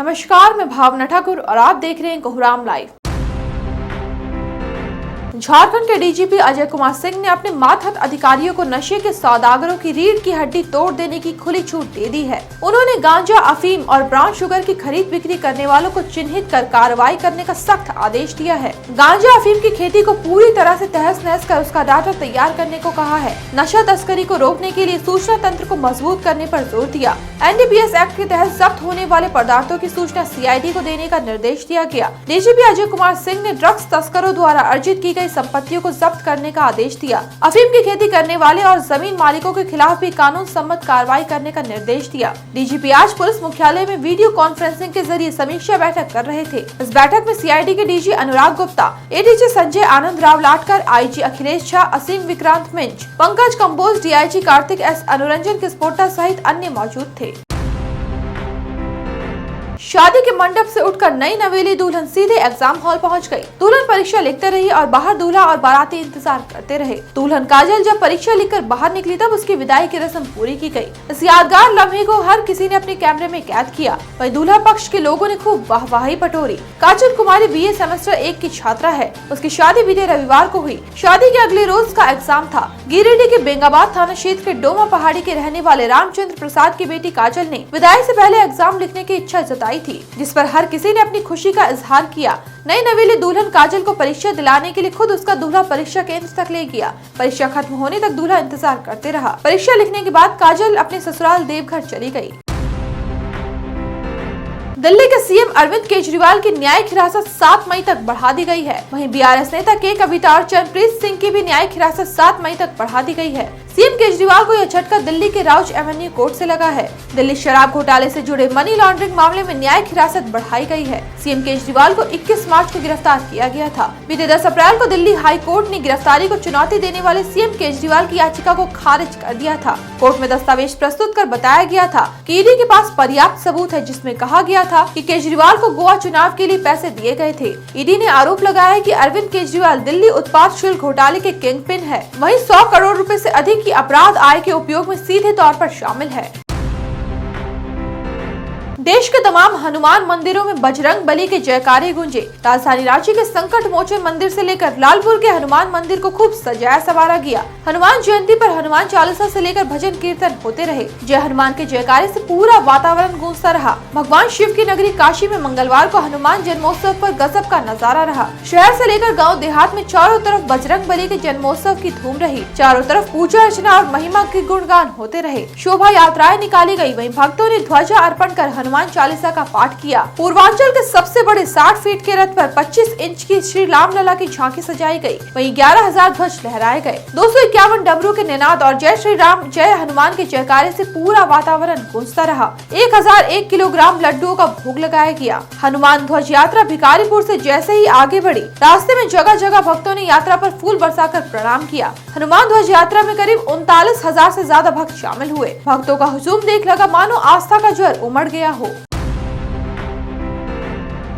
नमस्कार, मैं भावना ठाकुर और आप देख रहे हैं कोहराम लाइव। झारखंड के डीजीपी अजय कुमार सिंह ने अपने मातहत अधिकारियों को नशे के सौदागरों की रीढ़ की हड्डी तोड़ देने की खुली छूट दे दी है। उन्होंने गांजा, अफीम और ब्राउन शुगर की खरीद बिक्री करने वालों को चिन्हित कर कार्रवाई करने का सख्त आदेश दिया है। गांजा, अफीम की खेती को पूरी तरह से तहस नहस कर उसका डाटा तैयार करने को कहा है। नशा तस्करी को रोकने के लिए सूचना तंत्र को मजबूत करने पर जोर दिया। NDPS एक्ट के तहत जब्त होने वाले पदार्थों की सूचना CID को देने का निर्देश दिया गया। डीजीपी अजय कुमार सिंह ने ड्रग्स तस्करों द्वारा अर्जित की गई संपत्तियों को जब्त करने का आदेश दिया। अफीम की खेती करने वाले और जमीन मालिकों के खिलाफ भी कानून सम्मत कार्रवाई करने का निर्देश दिया। डीजीपी आज पुलिस मुख्यालय में वीडियो कॉन्फ्रेंसिंग के जरिए समीक्षा बैठक कर रहे थे। इस बैठक में CID के DG अनुराग गुप्ता, ADG संजय आनंद राव लाटकर, IG अखिलेश झा, असीम विक्रांत मिंज, पंकज कंबोज, DIG कार्तिक S, अनुरंजन किस्पोट्टा सहित अन्य मौजूद थे। शादी के मंडप से उठकर नई नवेली दुल्हन सीधे एग्जाम हॉल पहुंच गई। दुल्हन परीक्षा लिखते रही और बाहर दूल्हा और बाराती इंतजार करते रहे। दुल्हन काजल जब परीक्षा लिखकर बाहर निकली तब उसकी विदाई की रस्म पूरी की गई। इस यादगार लम्हे को हर किसी ने अपने कैमरे में कैद किया। वहीं दूल्हा पक्ष के लोगों ने खूब वाहवाही बटोरी। काजल कुमारी BA सेमेस्टर 1 की छात्रा है। उसकी शादी बीते रविवार को हुई। शादी के अगले रोज का एग्जाम था। गिरिडीह के बेंगाबाद थाना क्षेत्र के डोमा पहाड़ी के रहने वाले रामचंद्र प्रसाद की बेटी काजल ने विदाई से पहले एग्जाम लिखने की इच्छा जताई थी, जिस पर हर किसी ने अपनी खुशी का इजहार किया। नई नवेली दुल्हन काजल को परीक्षा दिलाने के लिए खुद उसका दूल्हा परीक्षा केंद्र तक ले गया। परीक्षा खत्म होने तक दूल्हा इंतजार करते रहा। परीक्षा लिखने के बाद काजल अपने ससुराल देवघर चली गई। दिल्ली के CM अरविंद केजरीवाल की न्यायिक हिरासत 7 मई तक बढ़ा दी गई है। वहीं BRS नेता के कविता और चरणप्रीत सिंह की भी न्यायिक हिरासत 7 मई तक बढ़ा दी गई है। CM केजरीवाल को यह झटका दिल्ली के राउज एवेन्यू कोर्ट से लगा है। दिल्ली शराब घोटाले से जुड़े मनी लॉन्ड्रिंग मामले में न्यायिक हिरासत बढ़ाई गई है। CM केजरीवाल को 21 मार्च को गिरफ्तार किया गया था। बीते 10 अप्रैल को दिल्ली हाई कोर्ट ने गिरफ्तारी को चुनौती देने वाले CM केजरीवाल की याचिका को खारिज कर दिया था। कोर्ट में दस्तावेज प्रस्तुत कर बताया गया था कि ED के पास पर्याप्त सबूत है, जिसमें कहा गया था कि केजरीवाल को गोवा चुनाव के लिए पैसे दिए गए थे। ED ने आरोप लगाया है कि अरविंद केजरीवाल दिल्ली उत्पाद शुल्क घोटाले के किंगपिन है। वहीं 100 करोड़ रुपए से अधिक की अपराध आय के उपयोग में सीधे तौर पर शामिल है। देश के तमाम हनुमान मंदिरों में बजरंग बली के जयकारे गूंजे। राजधानी रांची के संकट मोचन मंदिर से लेकर लालपुर के हनुमान मंदिर को खूब सजाया संवारा गया। हनुमान जयंती पर हनुमान चालीसा से लेकर भजन कीर्तन होते रहे। जय हनुमान के जयकारे से पूरा वातावरण गूंजता रहा। भगवान शिव की नगरी काशी में मंगलवार को हनुमान जन्मोत्सव पर गजब का नजारा रहा। शहर से लेकर गाँव देहात में चारों तरफ बजरंग बली के जन्मोत्सव की धूम रही। चारों तरफ पूजा अर्चना और महिमा के गुणगान होते रहे। शोभा यात्राएं निकाली गयी। वहीं भक्तों ने ध्वजा अर्पण कर हनुमान चालीसा का पाठ किया। पूर्वांचल के सबसे बड़े 60 फीट के रथ पर 25 इंच की श्री राम लला की झांकी सजाई गई। वहीं 11,000 ध्वज लहराए गए। 251 डमरू के निनाद और जय श्री राम जय हनुमान के जयकारे से पूरा वातावरण गूंजता रहा। 1001 किलोग्राम लड्डुओं का भोग लगाया गया। हनुमान ध्वज यात्रा भिखारीपुर से जैसे ही आगे बढ़ी, रास्ते में जगह जगह भक्तों ने यात्रा पर फूल बरसाकर प्रणाम किया। हनुमान ध्वज यात्रा में करीब 39,000 से ज्यादा भक्त शामिल हुए। भक्तों का हुजूम देख लगा मानो आस्था का ज्वर उमड़ गया हो।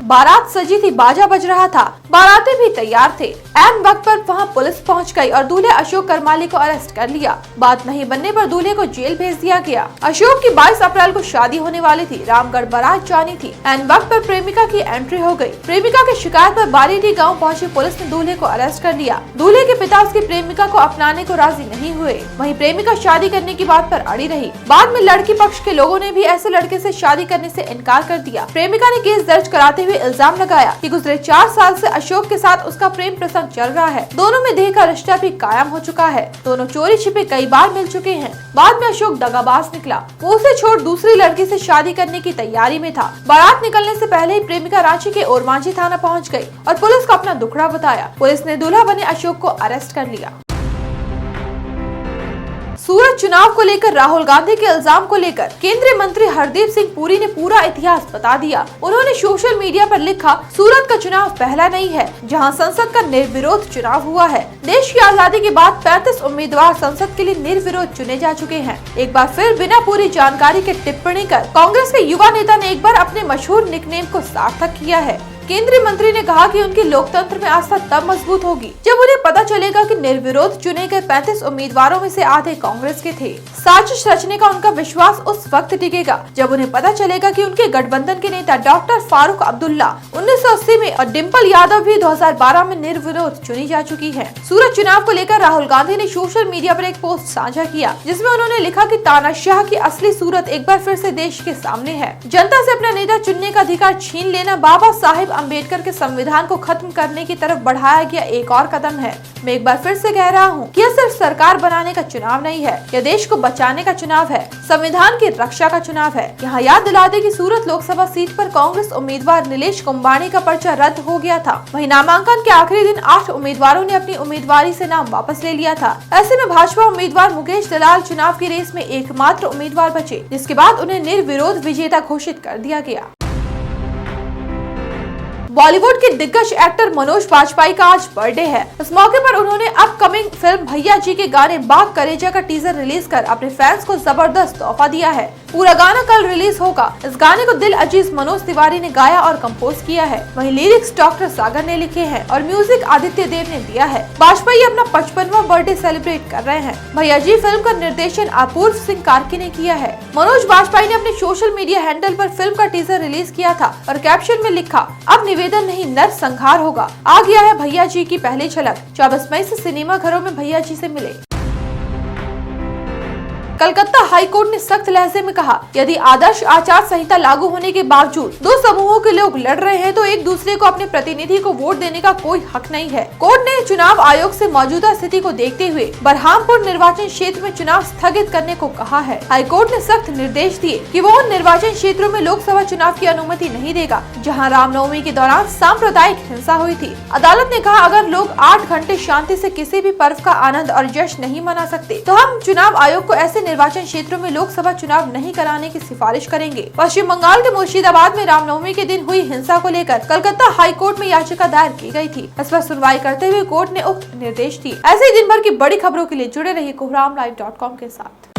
बारात सजी थी, बाजा बज रहा था, बाराती भी तैयार थे। ऐन वक्त पर वहां पुलिस पहुंच गई और दूल्हे अशोक करमाली को अरेस्ट कर लिया। बात नहीं बनने पर दूल्हे को जेल भेज दिया गया। अशोक की 22 अप्रैल को शादी होने वाली थी। रामगढ़ बारात जानी थी। ऐन वक्त पर प्रेमिका की एंट्री हो गई। प्रेमिका की शिकायत पर बारीडीह गाँव पहुंची पुलिस ने दूल्हे को अरेस्ट कर लिया। दूल्हे के पिता उसकी प्रेमिका को अपनाने को राजी नहीं हुए। वहीं प्रेमिका शादी करने की बात पर अड़ी रही। बाद में लड़की पक्ष के लोगों ने भी ऐसे लड़के से शादी करने से इनकार कर दिया। प्रेमिका ने केस दर्ज कराते हुए इल्जाम लगाया कि गुजरे 4 साल से अशोक के साथ उसका प्रेम प्रसंग चल रहा है। दोनों में देह का रिश्ता भी कायम हो चुका है। दोनों चोरी छिपे कई बार मिल चुके हैं। बाद में अशोक दगाबाज निकला। वो उसे छोड़ दूसरी लड़की से शादी करने की तैयारी में था। बारात निकलने से पहले ही प्रेमिका रांची के ओरमांझी थाना पहुंच गई और पुलिस को अपना दुखड़ा बताया। पुलिस ने दूल्हा बने अशोक को अरेस्ट कर लिया। सूरत चुनाव को लेकर राहुल गांधी के इल्जाम को लेकर केंद्रीय मंत्री हरदीप सिंह पुरी ने पूरा इतिहास बता दिया। उन्होंने सोशल मीडिया पर लिखा, सूरत का चुनाव पहला नहीं है जहां संसद का निर्विरोध चुनाव हुआ है। देश की आजादी के बाद 35 उम्मीदवार संसद के लिए निर्विरोध चुने जा चुके हैं। एक बार फिर बिना पूरी जानकारी के टिप्पणी कर कांग्रेस के युवा नेता ने एक बार अपने मशहूर निकनेम को सार्थक किया है। केंद्रीय मंत्री ने कहा कि उनकी लोकतंत्र में आस्था तब मजबूत होगी जब उन्हें पता चलेगा कि निर्विरोध चुने गए 35 उम्मीदवारों में से आधे कांग्रेस के थे। साजिश रचने का उनका विश्वास उस वक्त टिकेगा जब उन्हें पता चलेगा कि उनके गठबंधन के नेता डॉक्टर फारूक अब्दुल्ला 1980 में और डिम्पल यादव भी 2012 में निर्विरोध चुनी जा चुकी है। सूरत चुनाव को लेकर राहुल गांधी ने सोशल मीडिया पर एक पोस्ट साझा किया जिसमें उन्होंने लिखा कि तानाशाह की असली सूरत एक बार फिर से देश के सामने है। जनता से अपना नेता चुनने का अधिकार छीन लेना बाबा साहेब अम्बेडकर के संविधान को खत्म करने की तरफ बढ़ाया गया एक और कदम है। मैं एक बार फिर से कह रहा हूँ कि यह सिर्फ सरकार बनाने का चुनाव नहीं है, यह देश को बचाने का चुनाव है, संविधान की रक्षा का चुनाव है। यहाँ याद दिला दें कि सूरत लोकसभा सीट पर कांग्रेस उम्मीदवार नीलेश कुंभानी का पर्चा रद्द हो गया था। वहीं नामांकन के आखिरी दिन 8 उम्मीदवारों ने अपनी उम्मीदवारी से नाम वापस ले लिया था। ऐसे में भाजपा उम्मीदवार मुकेश दलाल चुनाव की रेस में एकमात्र उम्मीदवार बचे, जिसके बाद उन्हें निर्विरोध विजेता घोषित कर दिया गया। बॉलीवुड के दिग्गज एक्टर मनोज बाजपेयी का आज बर्थडे है। इस मौके पर उन्होंने अपकमिंग फिल्म भैया जी के गाने बाग करेजा का टीजर रिलीज कर अपने फैंस को जबरदस्त तोहफा दिया है। पूरा गाना कल रिलीज होगा। इस गाने को दिल अजीज मनोज तिवारी ने गाया और कंपोज किया है। वहीं लिरिक्स डॉक्टर सागर ने लिखे हैं और म्यूजिक आदित्य देव ने दिया है। बाजपेयी अपना 55वां बर्थडे सेलिब्रेट कर रहे हैं। भैया जी फिल्म का निर्देशन अपूर्व सिंह कार्की ने किया है। मनोज बाजपेयी ने अपने सोशल मीडिया हैंडल पर फिल्म का टीजर रिलीज किया था और कैप्शन में लिखा, अब निवेदन नहीं नरसंहार होगा। आ गया है भैया जी की पहली झलक। 24 मई से सिनेमा घरों में भैया जी से मिले। कलकत्ता हाई कोर्ट ने सख्त लहजे में कहा, यदि आदर्श आचार संहिता लागू होने के बावजूद दो समूहों के लोग लड़ रहे हैं तो एक दूसरे को अपने प्रतिनिधि को वोट देने का कोई हक नहीं है। कोर्ट ने चुनाव आयोग से मौजूदा स्थिति को देखते हुए बरहामपुर निर्वाचन क्षेत्र में चुनाव स्थगित करने को कहा है। हाई कोर्ट ने सख्त निर्देश दिए कि वो उन निर्वाचन क्षेत्रों में लोकसभा चुनाव की अनुमति नहीं देगा जहाँ रामनवमी के दौरान सांप्रदायिक हिंसा हुई थी। अदालत ने कहा, अगर लोग 8 घंटे शांति से किसी भी पर्व का आनंद और जश्न नहीं मना सकते तो हम चुनाव आयोग को ऐसे निर्वाचन क्षेत्रों में लोकसभा चुनाव नहीं कराने की सिफारिश करेंगे। पश्चिम बंगाल के मुर्शिदाबाद में रामनवमी के दिन हुई हिंसा को लेकर कलकत्ता हाई कोर्ट में याचिका दायर की गई थी। इस पर सुनवाई करते हुए कोर्ट ने उक्त निर्देश दिए। ऐसे ही दिन भर की बड़ी खबरों के लिए जुड़े रहिए कोहरामलाइव.com के साथ।